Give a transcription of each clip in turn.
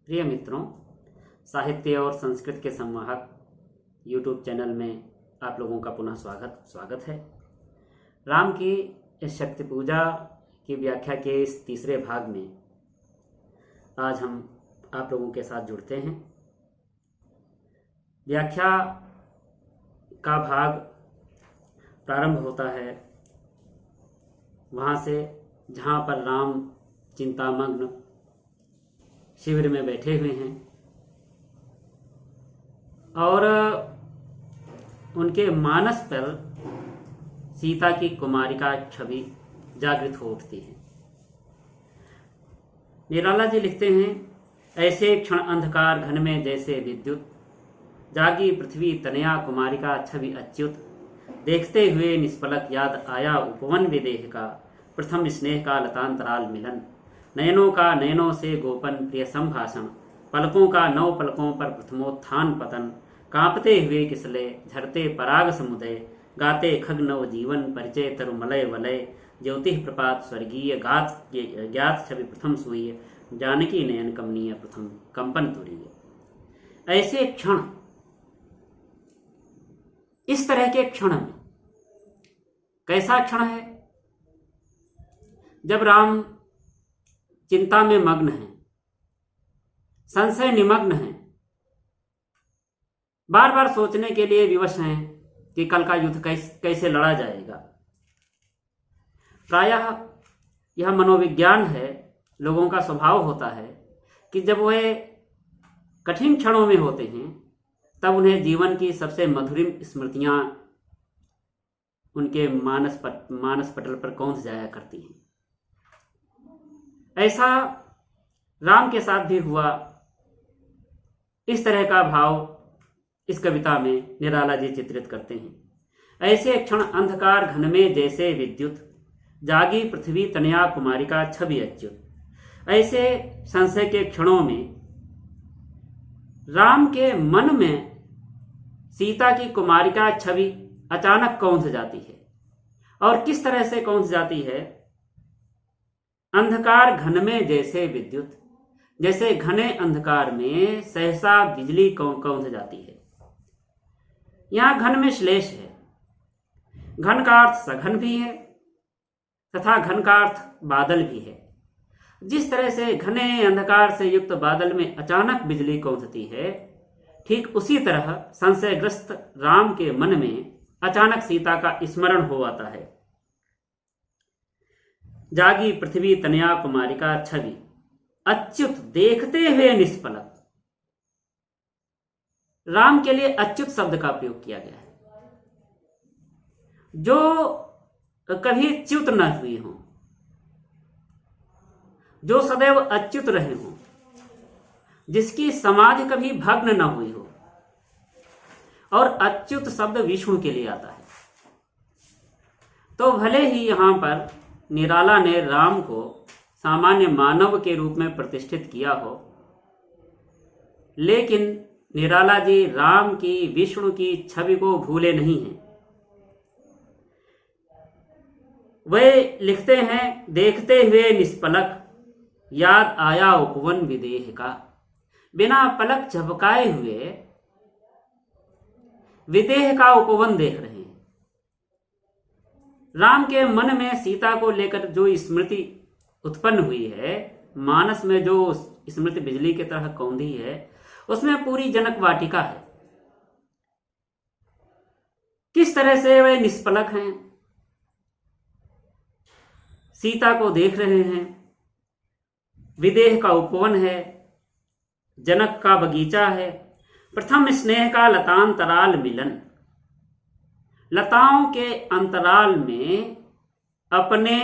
प्रिय मित्रों, साहित्य और संस्कृत के संवाहक यूट्यूब चैनल में आप लोगों का पुनः स्वागत है। राम की इस शक्ति पूजा की व्याख्या के इस तीसरे भाग में आज हम आप लोगों के साथ जुड़ते हैं। व्याख्या का भाग प्रारंभ होता है वहाँ से जहाँ पर राम चिंतामग्न शिविर में बैठे हुए हैं और उनके मानस पर सीता की कुमारिका छवि जागृत हो उठती है। निराला जी लिखते हैं, ऐसे क्षण अंधकार घन में जैसे विद्युत, जागी पृथ्वी तनया कुमारिका छवि अच्युत, देखते हुए निष्पलक याद आया उपवन विदेह का, प्रथम स्नेह का लतांतराल मिलन, नयनों का नयनों से गोपन प्रिय संभाषण, पलकों का नौ पलकों पर प्रथमोत्थान पतन, कांपते हुए किसले झरते पराग समुदय, गाते खग नव जीवन परिचय तरुमलय वलय, ज्योति प्रपात स्वर्गीय ज्ञात छवि प्रथम सुई, जानकी नयन कमनीय प्रथम कंपन तुरीय। ऐसे क्षण, इस तरह के क्षण में कैसा क्षण है जब राम चिंता में मग्न हैं, संशय निमग्न हैं, बार बार सोचने के लिए विवश हैं कि कल का युद्ध कैसे लड़ा जाएगा। प्रायः यह मनोविज्ञान है, लोगों का स्वभाव होता है कि जब वह कठिन क्षणों में होते हैं तब उन्हें जीवन की सबसे मधुरिम स्मृतियां उनके मानस पटल पर कौंध जाया करती हैं। ऐसा राम के साथ भी हुआ। इस तरह का भाव इस कविता में निराला जी चित्रित करते हैं। ऐसे क्षण अंधकार घन में जैसे विद्युत, जागी पृथ्वी तनया कुमारिका छवि अच्युत। ऐसे संशय के क्षणों में राम के मन में सीता की कुमारिका छवि अचानक कौंध जाती है। और किस तरह से कौंध जाती है? अंधकार घन में जैसे विद्युत, जैसे घने अंधकार में सहसा बिजली कौंध जाती है। यहां घन में श्लेष है। घन का अर्थ सघन भी है तथा घन का अर्थ बादल भी है। जिस तरह से घने अंधकार से युक्त बादल में अचानक बिजली कौंधती है, ठीक उसी तरह संशयग्रस्त राम के मन में अचानक सीता का स्मरण हो आता है। जागी पृथ्वी तनया कुमारिका छवि अच्युत, देखते हुए निष्पलक। राम के लिए अच्युत शब्द का प्रयोग किया गया है। जो कभी च्युत न हुई हो, जो सदैव अच्युत रहे हो, जिसकी समाधि कभी भग्न न हुई हो। और अच्युत शब्द विष्णु के लिए आता है। तो भले ही यहां पर निराला ने राम को सामान्य मानव के रूप में प्रतिष्ठित किया हो, लेकिन निराला जी राम की विष्णु की छवि को भूले नहीं हैं। वे लिखते हैं, देखते हुए निष्पलक याद आया उपवन विदेह का। बिना पलक झपकाए हुए विदेह का उपवन देख रहे हैं। राम के मन में सीता को लेकर जो स्मृति उत्पन्न हुई है, मानस में जो स्मृति बिजली की तरह कौंधी है, उसमें पूरी जनक वाटिका है। किस तरह से वे निष्पलक हैं, सीता को देख रहे हैं। विदेह का उपवन है, जनक का बगीचा है, प्रथम स्नेह का लतांतराल मिलन। लताओं के अंतराल में अपने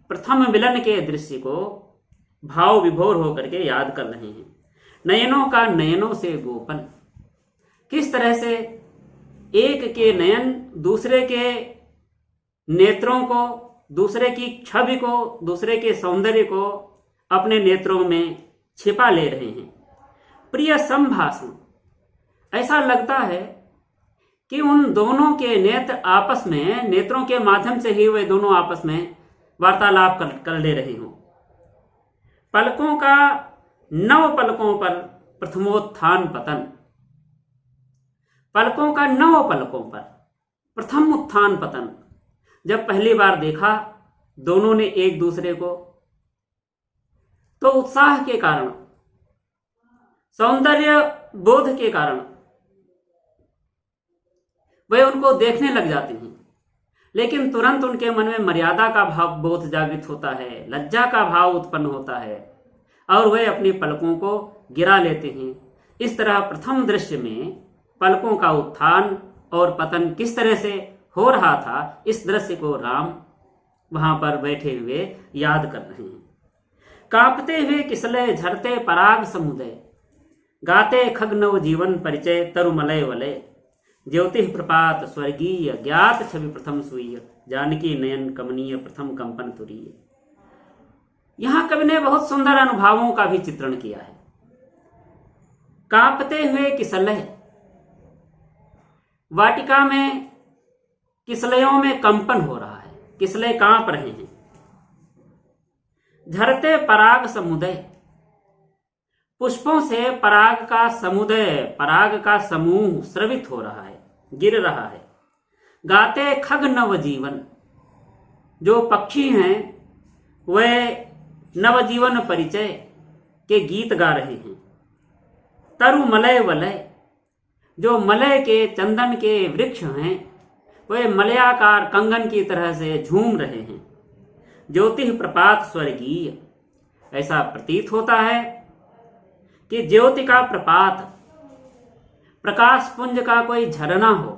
प्रथम मिलन के दृश्य को भाव विभोर होकर के याद कर रहे हैं। नयनों का नयनों से गोपन, किस तरह से एक के नयन दूसरे के नेत्रों को, दूसरे की छवि को, दूसरे के सौंदर्य को अपने नेत्रों में छिपा ले रहे हैं। प्रिय संभाषण, ऐसा लगता है कि उन दोनों के नेत्र आपस में, नेत्रों के माध्यम से ही वे दोनों आपस में वार्तालाप कर ले रहे हों। पलकों का 9 पलकों पर प्रथमोत्थान पतन। पलकों का 9 पलकों पर प्रथम उत्थान पतन। जब पहली बार देखा दोनों ने एक दूसरे को, तो उत्साह के कारण, सौंदर्य बोध के कारण वे उनको देखने लग जाते हैं, लेकिन तुरंत उनके मन में मर्यादा का भाव बोध जागृत होता है, लज्जा का भाव उत्पन्न होता है और वे अपनी पलकों को गिरा लेते हैं। इस तरह प्रथम दृश्य में पलकों का उत्थान और पतन किस तरह से हो रहा था, इस दृश्य को राम वहां पर बैठे हुए याद कर रहे हैं। कांपते हुए किसले झरते पराग समुदय, गाते खग नव जीवन परिचय तरुमलय वलय, ज्योति प्रपात स्वर्गीय ज्ञात छवि प्रथम सुईय, जानकी नयन कमनीय प्रथम कंपन तुरीय। यहां कवि ने बहुत सुंदर अनुभवों का भी चित्रण किया है। कांपते हुए किसलय, वाटिका में किसलयों में कंपन हो रहा है, किसले कांप रहे हैं। झरते पराग समुदय, पुष्पों से पराग का समुदय, पराग का समूह स्रवित हो रहा है, गिर रहा है। गाते खग नवजीवन, जो पक्षी हैं वे नवजीवन परिचय के गीत गा रहे हैं। तरु मलय वलय, जो मलय के चंदन के वृक्ष हैं वे मलयाकार कंगन की तरह से झूम रहे हैं। ज्योति प्रपात स्वर्गीय, ऐसा प्रतीत होता है कि ज्योति का प्रपात, प्रकाश पुंज का कोई झरना हो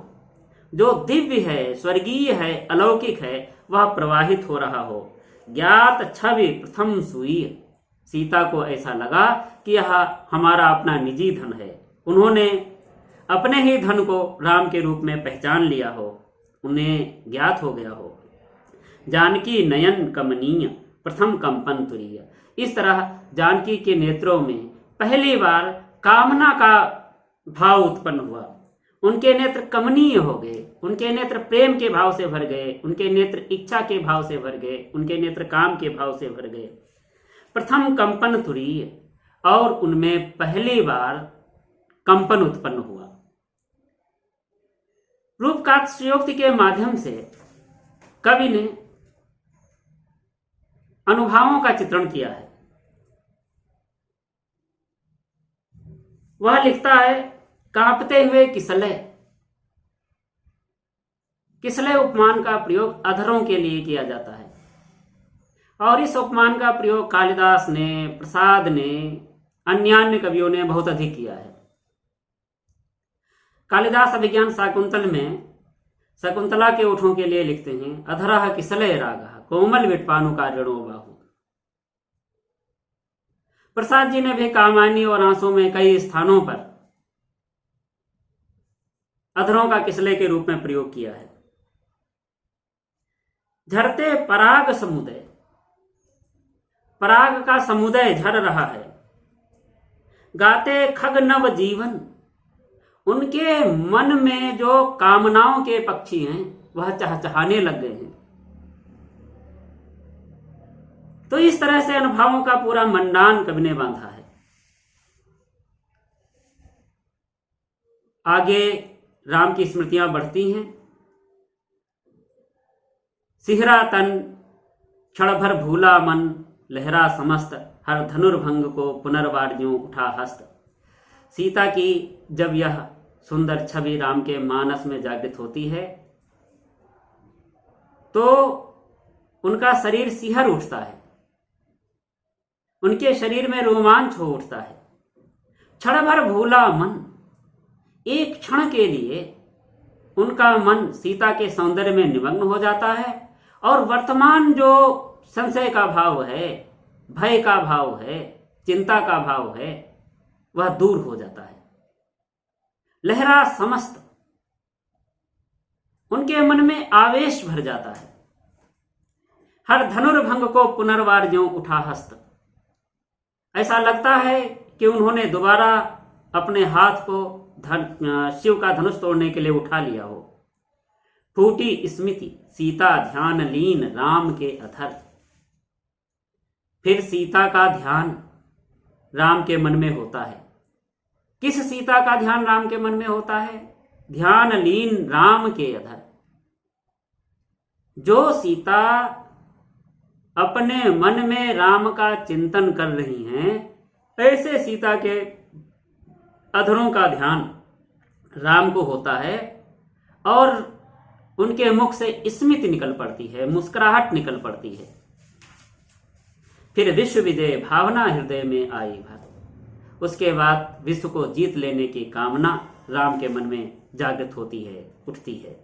जो दिव्य है, स्वर्गीय है, अलौकिक है, वह प्रवाहित हो रहा हो। ज्ञात छवि प्रथम सुई, सीता को ऐसा लगा कि यह हमारा अपना निजी धन है। उन्होंने अपने ही धन को राम के रूप में पहचान लिया हो, उन्हें ज्ञात हो गया हो। जानकी नयन कमनीय प्रथम कंपन तुरीय, इस तरह जानकी के नेत्रों में पहली बार कामना का भाव उत्पन्न हुआ। उनके नेत्र कमनीय हो गए, उनके नेत्र प्रेम के भाव से भर गए, उनके नेत्र इच्छा के भाव से भर गए, उनके नेत्र काम के भाव से भर गए। प्रथम कंपन तुरीय, और उनमें पहली बार कंपन उत्पन्न हुआ। रूपकात्स्योक्ति के माध्यम से कवि ने अनुभवों का चित्रण किया है। वह लिखता है, कांपते हुए किसलय। किसलय उपमान का प्रयोग अधरों के लिए किया जाता है और इस उपमान का प्रयोग कालिदास ने, प्रसाद ने, अन्यान्य कवियों ने बहुत अधिक किया है। कालिदास अभिज्ञान शाकुंतल में शकुंतला के ओठों के लिए लिखते हैं, अधरः किसलय रागः कोमल विट्पानुकारिणो बाहु। प्रसाद जी ने भी कामायनी और आंसू में कई स्थानों पर अधरों का किसले के रूप में प्रयोग किया है। झरते पराग समुदय, पराग का समुदय झर रहा है। गाते खग नव जीवन, उनके मन में जो कामनाओं के पक्षी हैं वह चहचहाने लग गए हैं। तो इस तरह से अनुभवों का पूरा मंडान कवि ने बांधा है। आगे राम की स्मृतियां बढ़ती हैं। सिहरा तन क्षण भर भूला मन, लहरा समस्त हर धनुर्भंग को पुनर्वार्यों उठा हस्त। सीता की जब यह सुंदर छवि राम के मानस में जागृत होती है तो उनका शरीर सिहर उठता है, उनके शरीर में रोमांच हो उठता है। क्षण भर भूला मन, एक क्षण के लिए उनका मन सीता के सौंदर्य में निमग्न हो जाता है और वर्तमान जो संशय का भाव है, भय का भाव है, चिंता का भाव है, वह दूर हो जाता है। लहरा समस्त, उनके मन में आवेश भर जाता है। हर धनुर्भंग को पुनर्वार्यों उठा हस्त, ऐसा लगता है कि उन्होंने दोबारा अपने हाथ को शिव का धनुष तोड़ने के लिए उठा लिया हो। फूटी स्मृति सीता ध्यान लीन राम के अधर, फिर सीता का ध्यान राम के मन में होता है। किस सीता का ध्यान राम के मन में होता है? ध्यान लीन राम के अधर। जो सीता अपने मन में राम का चिंतन कर रही हैं, ऐसे सीता के अधरों का ध्यान राम को होता है और उनके मुख से स्मित निकल पड़ती है, मुस्कुराहट निकल पड़ती है। फिर विश्व विजय भावना हृदय में आई भर। उसके बाद विश्व को जीत लेने की कामना राम के मन में जागृत होती है, उठती है।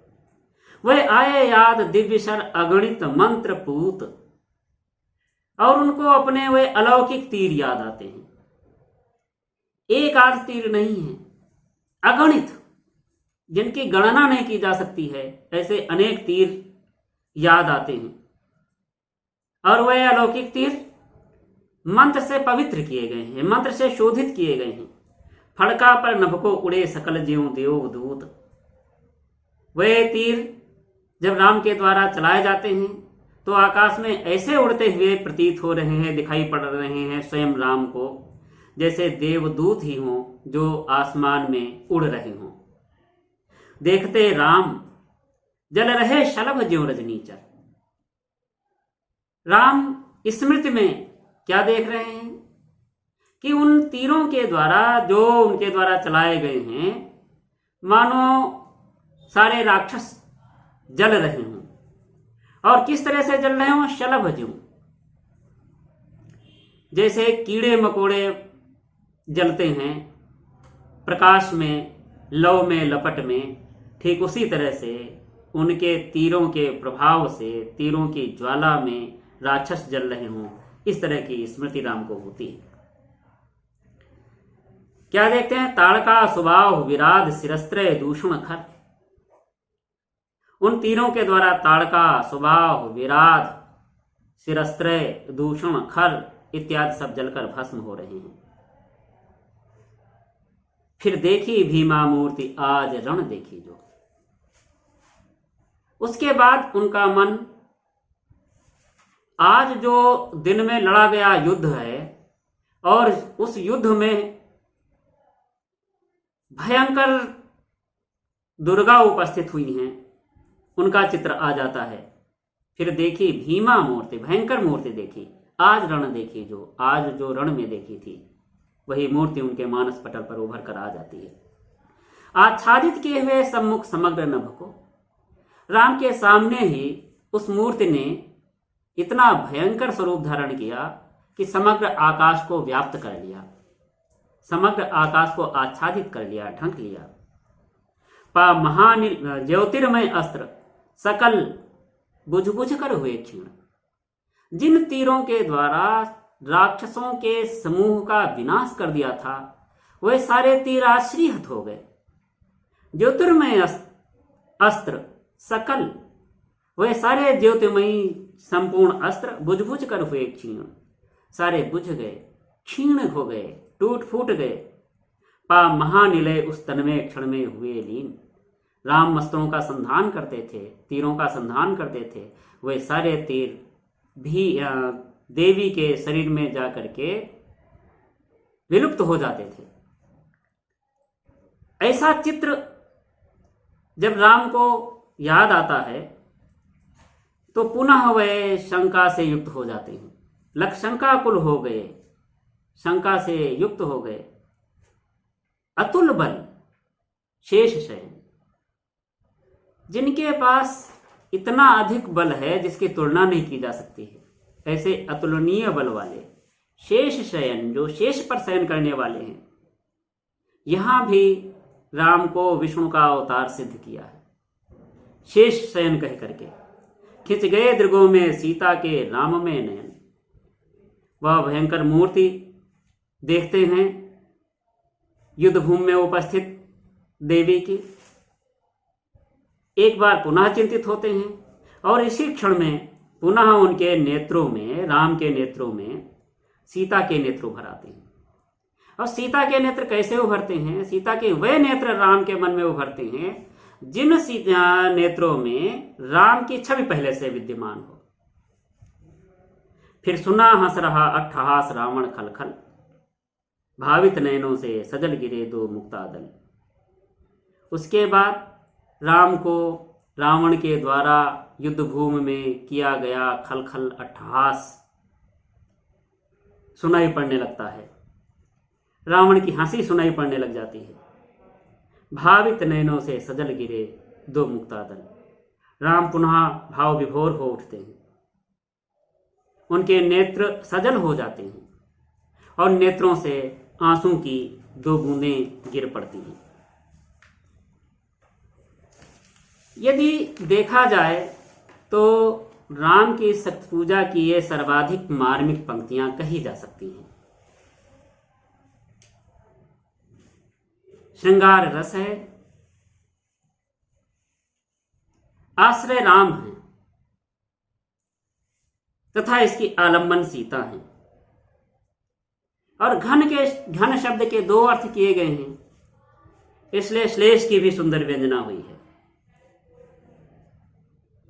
वह आए याद दिव्य शर अगणित मंत्र पूत, और उनको अपने वे अलौकिक तीर याद आते हैं। एक आध तीर नहीं है, अगणित, जिनकी गणना नहीं की जा सकती है, ऐसे अनेक तीर याद आते हैं। और वह अलौकिक तीर मंत्र से पवित्र किए गए हैं, मंत्र से शोधित किए गए हैं। फड़का पर नभको उड़े सकल ज्यों देव दूत। वह तीर जब राम के द्वारा चलाए जाते हैं तो आकाश में ऐसे उड़ते हुए प्रतीत हो रहे हैं, दिखाई पड़ रहे हैं स्वयं राम को, जैसे देवदूत ही हों जो आसमान में उड़ रहे हों। देखते राम जल रहे शलभ ज्यों रजनीचर। राम स्मृति में क्या देख रहे हैं कि उन तीरों के द्वारा जो उनके द्वारा चलाए गए हैं, मानो सारे राक्षस जल रहे हों। और किस तरह से जल रहे हों? शलभ ज्यों, जैसे कीड़े मकोड़े जलते हैं प्रकाश में, लौ में, लपट में, ठीक उसी तरह से उनके तीरों के प्रभाव से, तीरों की ज्वाला में राक्षस जल रहे हों। इस तरह की स्मृति राम को होती है। क्या देखते हैं? ताड़का सुबाह विराध शिरस्त्र दूषण खर। उन तीरों के द्वारा ताड़का, सुबाह, विराध, शिरस्त्र, दूषण, खर इत्यादि सब जलकर भस्म हो रहे हैं। फिर देखी भीमा मूर्ति आज रण देखी जो। उसके बाद उनका मन आज जो दिन में लड़ा गया युद्ध है, और उस युद्ध में भयंकर दुर्गा उपस्थित हुई हैं, उनका चित्र आ जाता है। फिर देखी भीमा मूर्ति, भयंकर मूर्ति देखी, आज रण देखी जो। आज जो रण में देखी थी वही मूर्ति उनके मानस पटल पर उभर कर आ जाती है। आच्छादित किए हुए सम्मुख समग्र नभ को, राम के सामने ही उस मूर्ति ने इतना भयंकर स्वरूप धारण किया कि समग्र आकाश को व्याप्त कर लिया, समग्र आकाश को आच्छादित कर लिया, ढंक लिया। पा महानिल ज्योतिर्मय अस्त्र सकल बुझ बुझ कर हुए क्षीण। जिन तीरों के द्वारा राक्षसों के समूह का विनाश कर दिया था, वे सारे तीर आश्रित हो गए। ज्योतिर्मय अस्त्र सकल, वे सारे ज्योतिर्मयी संपूर्ण अस्त्र बुझ बुझ कर हुए क्षीण, सारे बुझ गए, क्षीण हो गए, टूट फूट गए। पा महानिलय उस तन में क्षण में हुए लीन। राम अस्त्रों का संधान करते थे, तीरों का संधान करते थे, वे सारे तीर भी देवी के शरीर में जाकर के विलुप्त हो जाते थे। ऐसा चित्र जब राम को याद आता है तो पुनः वे शंका से युक्त हो जाते हैं। लक्ष्य शंकाकुल हो गए, शंका से युक्त हो गए। अतुल बल शेष शयन, जिनके पास इतना अधिक बल है जिसकी तुलना नहीं की जा सकती है, ऐसे अतुलनीय बल वाले शेष शयन, जो शेष पर शयन करने वाले हैं, यहां भी राम को विष्णु का अवतार सिद्ध किया है। शेष शयन कह करके खिंच गए दृगों में सीता के राम में नयन। वह भयंकर मूर्ति देखते हैं युद्ध भूमि में उपस्थित देवी की, एक बार पुनः चिंतित होते हैं और इसी क्षण में पुनः उनके नेत्रों में, राम के नेत्रों में सीता के नेत्र उभर आते हैं। और सीता के नेत्र कैसे उभरते हैं? सीता के वे नेत्र राम के मन में उभरते हैं जिन नेत्रों में राम की छवि पहले से विद्यमान हो। फिर सुना हंस रहा अट्ठहास रावण खल खल। भावित नयनों से सजल गिरे दो मुक्तादल। उसके बाद राम को रावण के द्वारा युद्ध भूमि में किया गया खलखल अट्टहास सुनाई पड़ने लगता है। रावण की हंसी सुनाई पड़ने लग जाती है। भावित नयनों से सजल गिरे दो मुक्तादल। राम पुनः भाव विभोर हो उठते हैं, उनके नेत्र सजल हो जाते हैं और नेत्रों से आंसू की दो बूंदें गिर पड़ती हैं। यदि देखा जाए तो राम की शक्ति पूजा की ये सर्वाधिक मार्मिक पंक्तियां कही जा सकती हैं। श्रृंगार रस है, आश्रय राम है तथा इसकी आलंबन सीता है। और घन शब्द के दो अर्थ किए गए हैं, इसलिए श्लेष की भी सुंदर व्यंजना हुई है।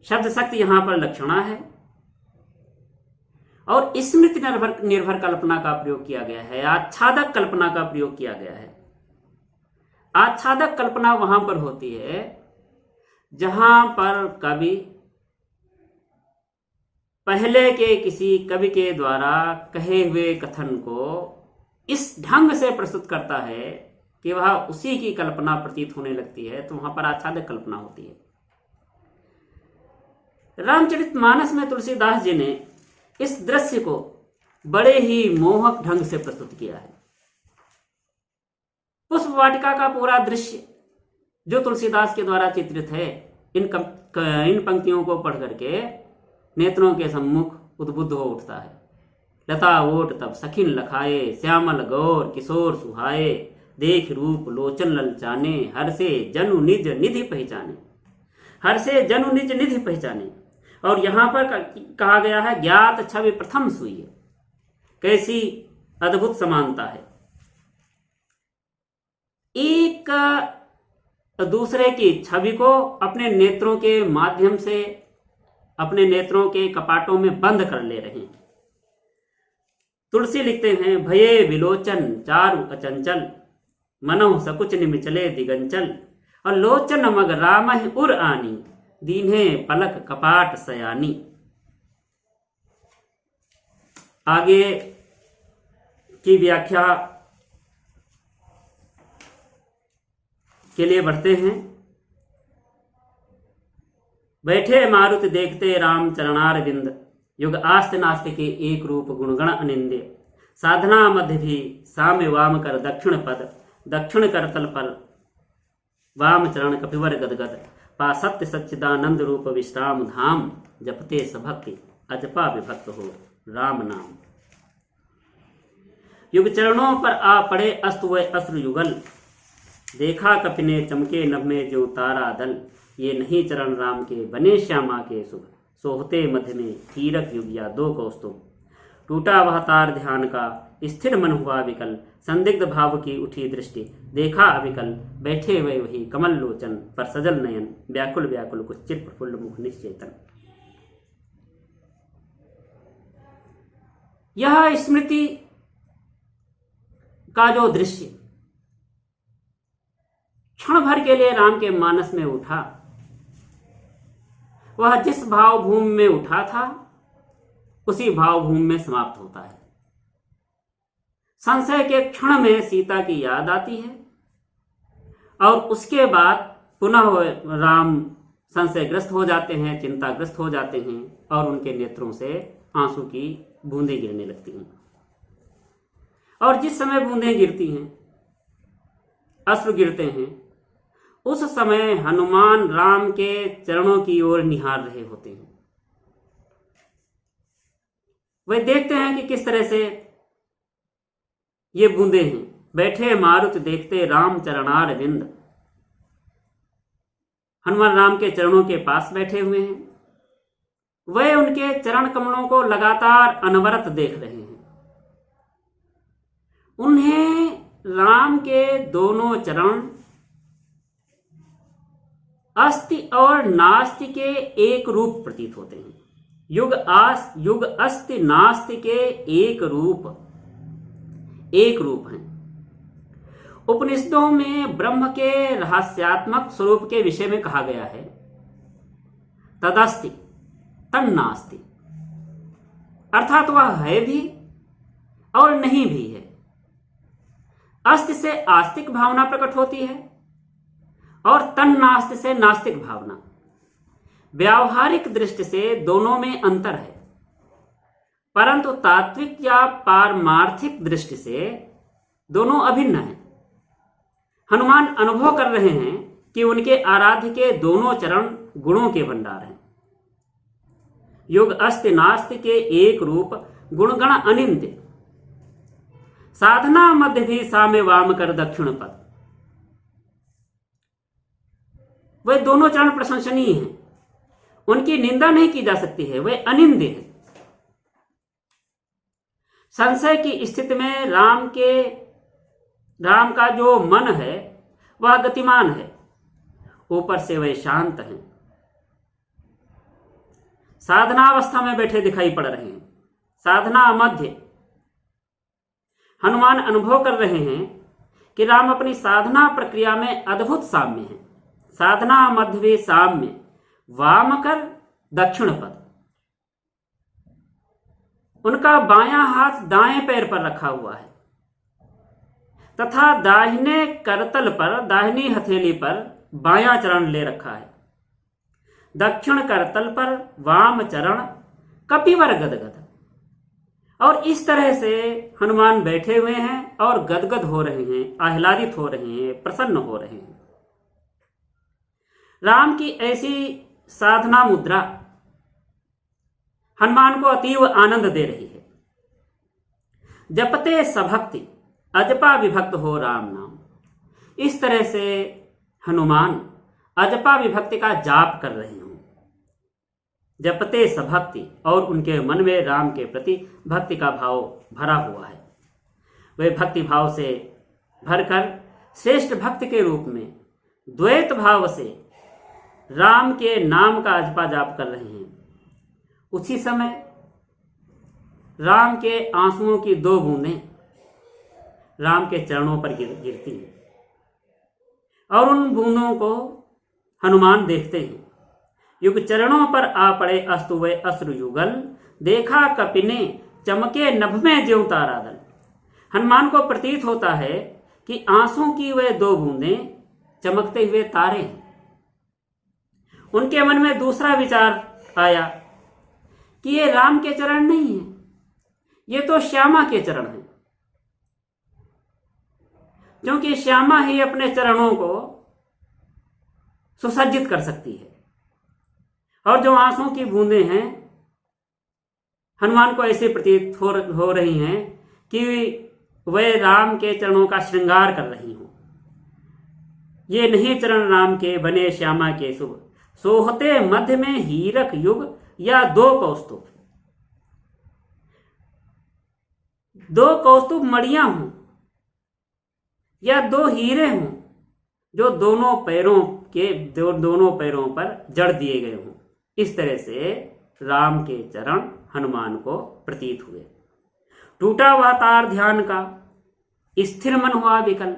शब्द शक्ति यहां पर लक्षणा है और स्मृति निर्भर कल्पना का प्रयोग किया गया है, आच्छादक कल्पना का प्रयोग किया गया है। आच्छादक कल्पना वहां पर होती है जहां पर कवि पहले के किसी कवि के द्वारा कहे हुए कथन को इस ढंग से प्रस्तुत करता है कि वह उसी की कल्पना प्रतीत होने लगती है, तो वहां पर आच्छादक कल्पना होती है। रामचरितमानस में तुलसीदास जी ने इस दृश्य को बड़े ही मोहक ढंग से प्रस्तुत किया है। पुष्प वाटिका का पूरा दृश्य जो तुलसीदास के द्वारा चित्रित है, इन पंक्तियों को पढ़ करके नेत्रों के सम्मुख उद्बुद्ध हो उठता है। लता ओट तब सखिन लखाए, श्यामल गौर किशोर सुहाए, देख रूप लोचन ललचाने, हर से जनु निज निधि पहचाने। हर से जनु निज निधि पहचाने। और यहां पर कहा गया है ज्ञात छवि प्रथम सुई। कैसी अद्भुत समानता है। एक दूसरे की छवि को अपने नेत्रों के माध्यम से अपने नेत्रों के कपाटों में बंद कर ले रहे हैं। तुलसी लिखते हैं भये विलोचन चारु अचंचल, मनोह सकुच निमिचले दिगंचल, और लोचन मग रामह उर आनी, दीन्हे पलक कपाट सयानी। आगे की व्याख्या के लिए बढ़ते हैं। बैठे मारुत देखते राम चरणार बिंद, युग आस्त नास्त के एक रूप गुणगण अनिंद्य, साधना मध्य भी साम्य वाम कर दक्षिण पद, दक्षिण कर तल पर वाम चरण कपिवर गदगद, पा सत्य सच्चिदानंद रूप विश्राम धाम, जपते सभक्ति अजपा विभक्त हो राम नाम। युग चरणों पर आ पड़े अस्तु व अश्रु युगल, देखा कपि ने चमके नभ में जो तारा दल, ये नहीं चरण राम के बने श्यामा के शुभ, सोहते मध्य में कीरक युग या दो कौस्तुभ, टूटा वह तार ध्यान का स्थिर मन हुआ विकल, संदिग्ध भाव की उठी दृष्टि देखा अविकल, बैठे हुए वही कमल लोचन पर सजल नयन, व्याकुल व्याकुल कुछ चिर प्रफुल्ल मुख निश्चेतन। यह स्मृति का जो दृश्य क्षण भर के लिए राम के मानस में उठा, वह जिस भावभूमि में उठा था उसी भावभूमि में समाप्त होता है। संशय के क्षण में सीता की याद आती है और उसके बाद पुनः राम संशयग्रस्त हो जाते हैं, चिंताग्रस्त हो जाते हैं और उनके नेत्रों से आंसू की बूंदें गिरने लगती हैं। और जिस समय बूंदें गिरती हैं, अश्रु गिरते हैं, उस समय हनुमान राम के चरणों की ओर निहार रहे होते हैं। वे देखते हैं कि किस तरह से ये बूंदे हैं। बैठे मारुत देखते राम चरणार बिंद, हनुमान राम के चरणों के पास बैठे हुए हैं। वे उनके चरण कमलों को लगातार अनवरत देख रहे हैं। उन्हें राम के दोनों चरण अस्ति और नास्ति के एक रूप प्रतीत होते हैं। युग अस्ति नास्ति के एक रूप हैं। उपनिषदों में ब्रह्म के रहस्यात्मक स्वरूप के विषय में कहा गया है, तदस्ति तन्नास्ति, अर्थात वह है भी और नहीं भी है। अस्ति से आस्तिक भावना प्रकट होती है और तन्नास्ति से नास्तिक भावना। व्यावहारिक दृष्टि से दोनों में अंतर है, परंतु तात्विक या पारमार्थिक दृष्टि से दोनों अभिन्न हैं। हनुमान अनुभव कर रहे हैं कि उनके आराध्य के दोनों चरण गुणों के भंडार हैं। युग अस्ति नास्ति के एक रूप गुणगण अनिंद्य, साधना मध्य भी साम्य वाम कर दक्षिण पद। वे दोनों चरण प्रशंसनीय हैं, उनकी निंदा नहीं की जा सकती है, वे अनिंद्य हैं। संशय की स्थिति में राम का जो मन है वह गतिमान है, ऊपर से वे शांत हैं, साधनावस्था में बैठे दिखाई पड़ रहे हैं। साधना मध्य हनुमान अनुभव कर रहे हैं कि राम अपनी साधना प्रक्रिया में अद्भुत साम्य है। साधना मध्य भी साम्य, वाम कर दक्षिण पद। उनका बायां हाथ दाएं पैर पर रखा हुआ है तथा दाहिने करतल पर, दाहिनी हथेली पर बायां चरण ले रखा है। दक्षिण करतल पर वाम चरण कपिवर गदगद। और इस तरह से हनुमान बैठे हुए हैं और गदगद हो रहे हैं, आह्लादित हो रहे हैं, प्रसन्न हो रहे हैं। राम की ऐसी साधना मुद्रा हनुमान को अतीव आनंद दे रही है। जपते सभक्ति अजपा विभक्त हो राम नाम। इस तरह से हनुमान अजपा विभक्ति का जाप कर रहे हों। जपते सभक्ति, और उनके मन में राम के प्रति भक्ति का भाव भरा हुआ है। वे भक्ति भाव से भरकर श्रेष्ठ भक्त के रूप में द्वैत भाव से राम के नाम का अजपा जाप कर रहे हैं। उसी समय राम के आंसुओं की 2 बूंदें राम के चरणों पर गिरती हैं और उन बूंदों को हनुमान देखते हैं। युग चरणों पर आ पड़े अस्तु वे अश्रु युगल, देखा कपिने चमके नभ में ज्यों तारादल। हनुमान को प्रतीत होता है कि आंसू की वे 2 बूंदें चमकते हुए तारे हैं। उनके मन में दूसरा विचार आया कि ये राम के चरण नहीं है, ये तो श्यामा के चरण हैं, क्योंकि श्यामा ही अपने चरणों को सुसज्जित कर सकती है। और जो आंसू की बूंदें हैं हनुमान को ऐसे प्रतीत हो रही हैं कि वे राम के चरणों का श्रृंगार कर रही हों। ये नहीं चरण राम के बने श्यामा के शुभ, सोहते मध्य में हीरक युग या 2 कौस्तुभ। 2 कौस्तुभ मड़ियां हों या 2 हीरे हों जो दोनों पैरों पर जड़ दिए गए हों। इस तरह से राम के चरण हनुमान को प्रतीत हुए। टूटा हुआ तार ध्यान का, स्थिर मन हुआ विकल।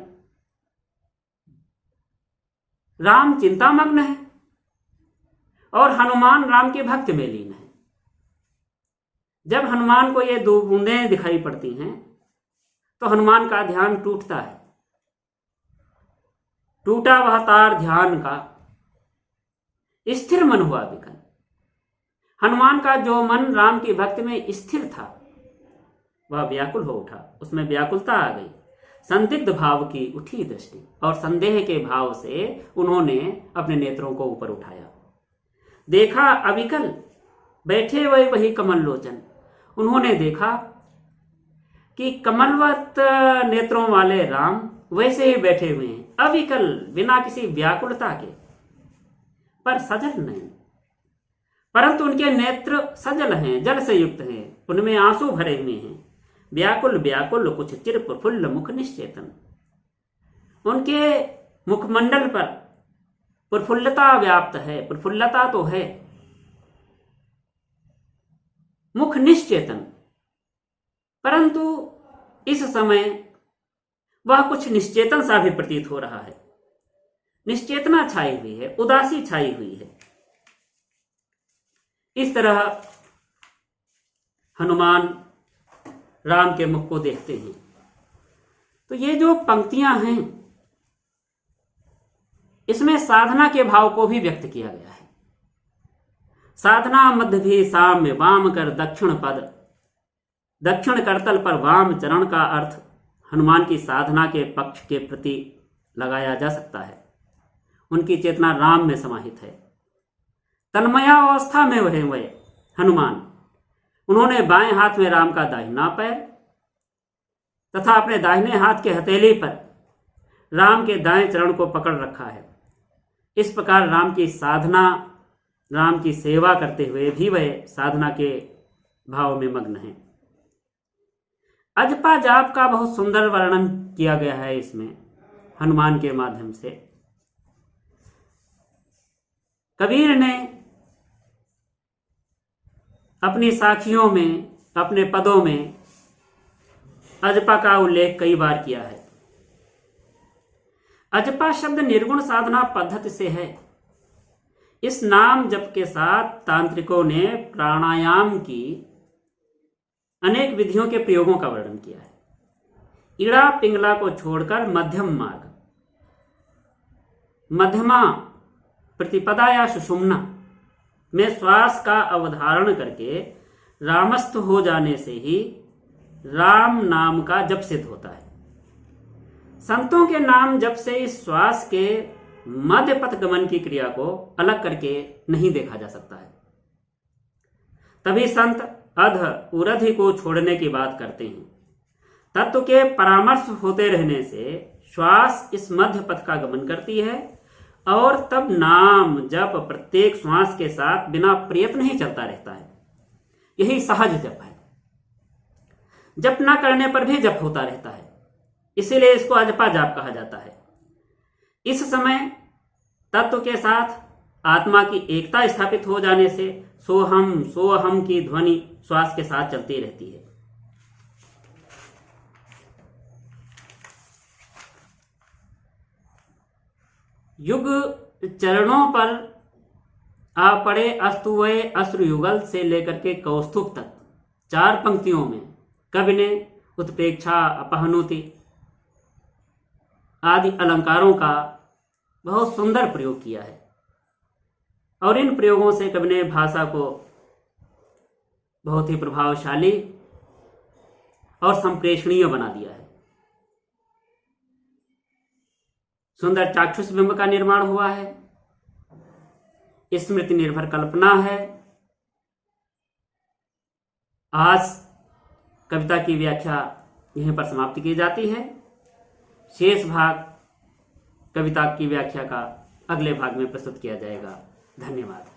राम चिंतामग्न है और हनुमान राम के भक्त में लीन है। जब हनुमान को ये 2 बूंदें दिखाई पड़ती हैं तो हनुमान का ध्यान टूटता है। टूटा वह तार ध्यान का, स्थिर मन हुआ विकल। हनुमान का जो मन राम की भक्ति में स्थिर था वह व्याकुल हो उठा, उसमें व्याकुलता आ गई। संदिग्ध भाव की उठी दृष्टि और संदेह के भाव से उन्होंने अपने नेत्रों को ऊपर उठाया। देखा अविकल बैठे हुए वही कमल लोचन। उन्होंने देखा कि कमलवत नेत्रों वाले राम वैसे ही बैठे हुए हैं, अविकल, बिना किसी व्याकुलता के, पर सजल नहीं। परंतु उनके नेत्र सजल हैं, जल से युक्त हैं, उनमें आंसू भरे हुए हैं। व्याकुल व्याकुल कुछ चिर प्रफुल्ल मुख निश्चेतन। उनके मुखमंडल पर प्रफुल्लता व्याप्त है, प्रफुल्लता तो है, मुख निश्चेतन। परंतु इस समय वह कुछ निश्चेतन सा भी प्रतीत हो रहा है। निश्चेतना छाई हुई है, उदासी छाई हुई है। इस तरह हनुमान राम के मुख को देखते हैं। तो ये जो पंक्तियां हैं, इसमें साधना के भाव को भी व्यक्त किया गया है। साधना मध्य भी साम्य वाम कर दक्षिण पद, दक्षिण करतल पर वाम चरण का अर्थ हनुमान की साधना के पक्ष के प्रति लगाया जा सकता है। उनकी चेतना राम में समाहित है। तन्मयावस्था में वह हनुमान, उन्होंने बाएं हाथ में राम का दाहिना पैर तथा अपने दाहिने हाथ के हथेली पर राम के दाएं चरण को पकड़ रखा है। इस प्रकार राम की साधना, राम की सेवा करते हुए भी वह साधना के भाव में मग्न है। अजपा जाप का बहुत सुंदर वर्णन किया गया है इसमें हनुमान के माध्यम से। कबीर ने अपनी साखियों में, अपने पदों में अजपा का उल्लेख कई बार किया है। अजपा शब्द निर्गुण साधना पद्धति से है। इस नाम जप के साथ तांत्रिकों ने प्राणायाम की अनेक विधियों के प्रयोगों का वर्णन किया है। इड़ा पिंगला को छोड़कर मध्यम मार्ग, मध्यमा प्रतिपदा या सुषुम्ना में श्वास का अवधारण करके रामस्थ हो जाने से ही राम नाम का जप सिद्ध होता है। संतों के नाम जप से इस श्वास के मध्य पथ गमन की क्रिया को अलग करके नहीं देखा जा सकता है। तभी संत अध उरधि को छोड़ने की बात करते हैं। तत्व के परामर्श होते रहने से श्वास इस मध्य पथ का गमन करती है और तब नाम जप प्रत्येक श्वास के साथ बिना प्रयत्न ही चलता रहता है। यही सहज जप है। जप न करने पर भी जप होता रहता है, इसीलिए इसको अजपा जाप कहा जाता है। इस समय तत्व के साथ आत्मा की एकता स्थापित हो जाने से सोहम सोहम की ध्वनि श्वास के साथ चलती रहती है। युग चरणों पर आ पड़े अस्तुवय अश्रुयुगल से लेकर के कौस्तुभ तक 4 पंक्तियों में कवि ने उत्प्रेक्षा, अपहनुति आदि अलंकारों का बहुत सुंदर प्रयोग किया है और इन प्रयोगों से कवि ने भाषा को बहुत ही प्रभावशाली और संप्रेषणीय बना दिया है। सुंदर चाक्षुष बिंब का निर्माण हुआ है। स्मृति निर्भर कल्पना है। आज कविता की व्याख्या यहीं पर समाप्त की जाती है। शेष भाग कविता की व्याख्या का अगले भाग में प्रस्तुत किया जाएगा। धन्यवाद।